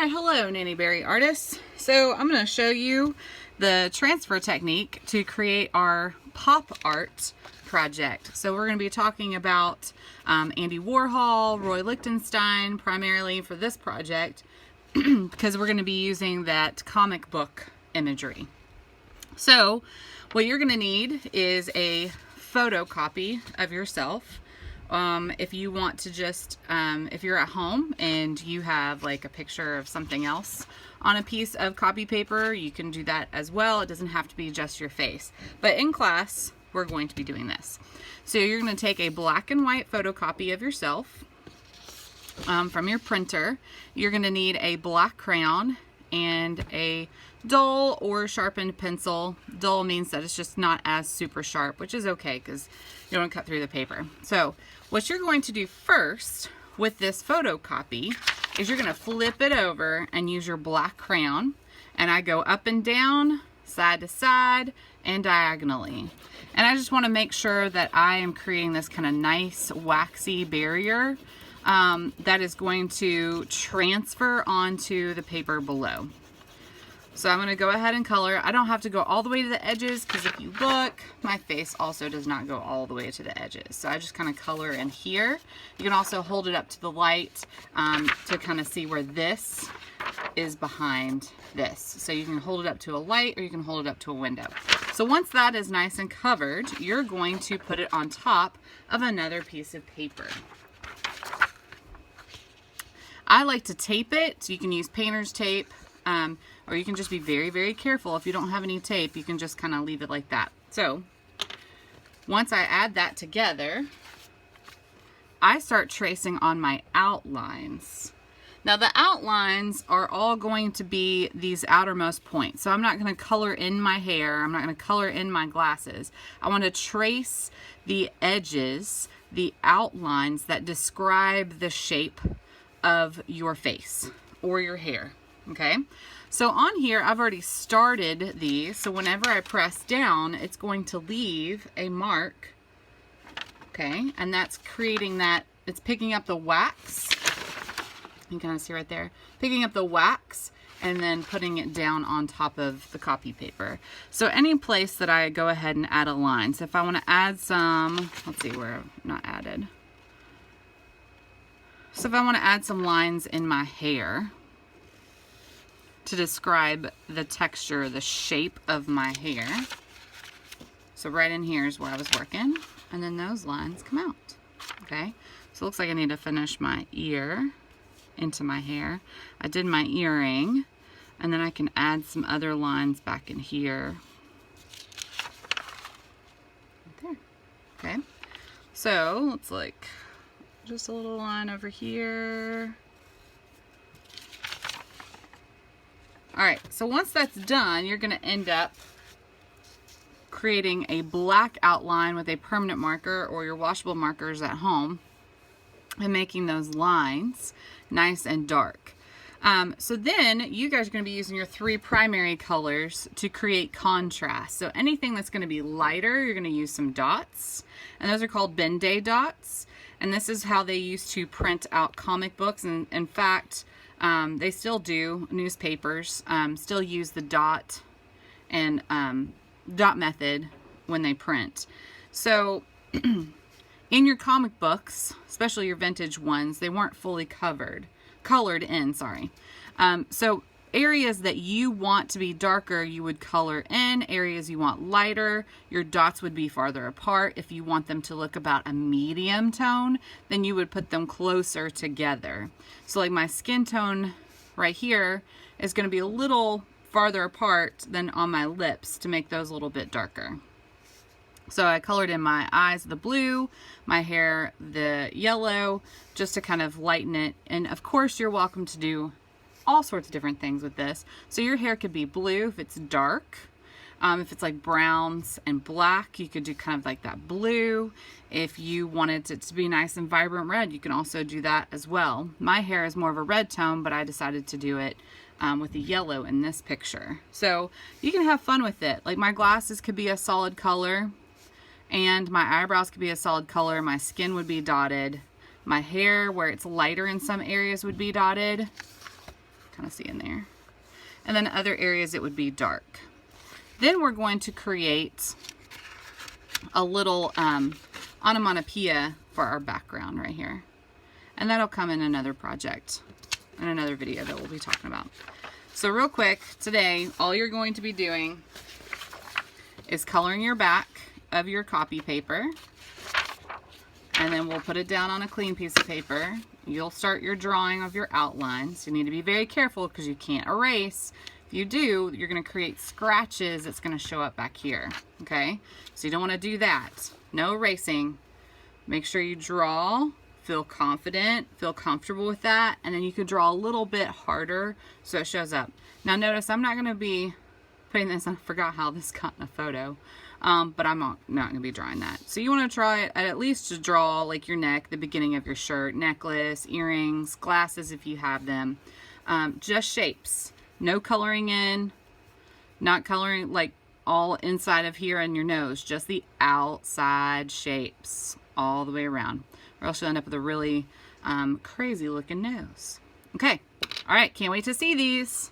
Hi, hello Nanny Berry artists. So I'm going to show you the transfer technique to create our pop art project. So we're going to be talking about Andy Warhol, Roy Lichtenstein primarily for this project because we're going to be using that comic book imagery. So what you're going to need is a photocopy of yourself. If you want to just, if you're at home and you have like a picture of something else on a piece of copy paper, you can do that as well. It doesn't have to be just your face. But in class, we're going to be doing this. So you're going to take a black and white photocopy of yourself from your printer. You're going to need a black crayon and a dull or sharpened pencil. Dull means that it's just not as super sharp, which is okay because you don't want to cut through the paper. So what you're going to do first with this photocopy is you're going to flip it over and use your black crayon, and I go up and down, side to side, and diagonally. And I just want to make sure that I am creating this kind of nice waxy barrier that is going to transfer onto the paper below. So I'm going to go ahead and color. I don't have to go all the way to the edges because if you look, my face also does not go all the way to the edges. So I just kind of color in here. You can also hold it up to the light to kind of see where this is behind this. So you can hold it up to a light or you can hold it up to a window. So once that is nice and covered, you're going to put it on top of another piece of paper. I like to tape it. So you can use painter's tape. Or you can just be very, very careful. If you don't have any tape, you can just kind of leave it like that. So once I add that together, I start tracing on my outlines. Now the outlines are all going to be these outermost points. So I'm not going to color in my hair. I'm not going to color in my glasses. I want to trace the edges, the outlines that describe the shape of your face or your hair. Okay, so on here I've already started these, so whenever I press down it's going to leave a mark. Okay, and that's creating that, it's picking up the wax. You can kind of see right there, picking up the wax and then putting it down on top of the copy paper. So any place that I go ahead and add a line. So if I want to add some, let's see where I've not added. So if I want to add some lines in my hair to describe the texture, the shape of my hair. So right in here is where I was working, and then those lines come out. Okay, so it looks like I need to finish my ear into my hair. I did my earring, and then I can add some other lines back in here. Right there. Okay, so it's like just a little line over here. Alright, so once that's done, you're going to end up creating a black outline with a permanent marker or your washable markers at home and making those lines nice and dark. So then you guys are going to be using your three primary colors to create contrast. So anything that's going to be lighter, you're going to use some dots, and those are called Ben-Day dots. And this is how they used to print out comic books, and in fact, they still do. Newspapers still use the dot and dot method when they print. So in your comic books, especially your vintage ones, they weren't fully colored in, sorry. So areas that you want to be darker, you would color in. Areas you want lighter, your dots would be farther apart. If you want them to look about a medium tone, then you would put them closer together. So like my skin tone right here is going to be a little farther apart than on my lips to make those a little bit darker. So I colored in my eyes the blue, my hair the yellow, just to kind of lighten it. And of course you're welcome to do all sorts of different things with this. So your hair could be blue if it's dark. If it's like browns and black, you could do kind of like that blue. If you wanted it to be nice and vibrant red, you can also do that as well. My hair is more of a red tone, but I decided to do it with the yellow in this picture. So you can have fun with it. Like my glasses could be a solid color, and my eyebrows could be a solid color. My skin would be dotted. My hair, where it's lighter in some areas, would be dotted. kind of see in there. And then other areas it would be dark. Then we're going to create a little onomatopoeia for our background right here. And that'll come in another project, in another video that we'll be talking about. So real quick, today, all you're going to be doing is coloring your back of your copy paper. And then we'll put it down on a clean piece of paper. You'll start your drawing of your outlines. You need to be very careful because you can't erase. If you do, you're going to create scratches that's going to show up back here. Okay? So you don't want to do that. No erasing. Make sure you draw. Feel confident, feel comfortable with that, and then you can draw a little bit harder so it shows up. Now notice I'm not going to be putting this, I forgot how this got in a photo, but I'm not going to be drawing that. So you want to try it at least to draw like your neck, the beginning of your shirt, necklace, earrings, glasses if you have them. Just shapes. No coloring in, not coloring like all inside of here and your nose, just the outside shapes all the way around. Or else you'll end up with a really crazy looking nose. Okay, all right, can't wait to see these.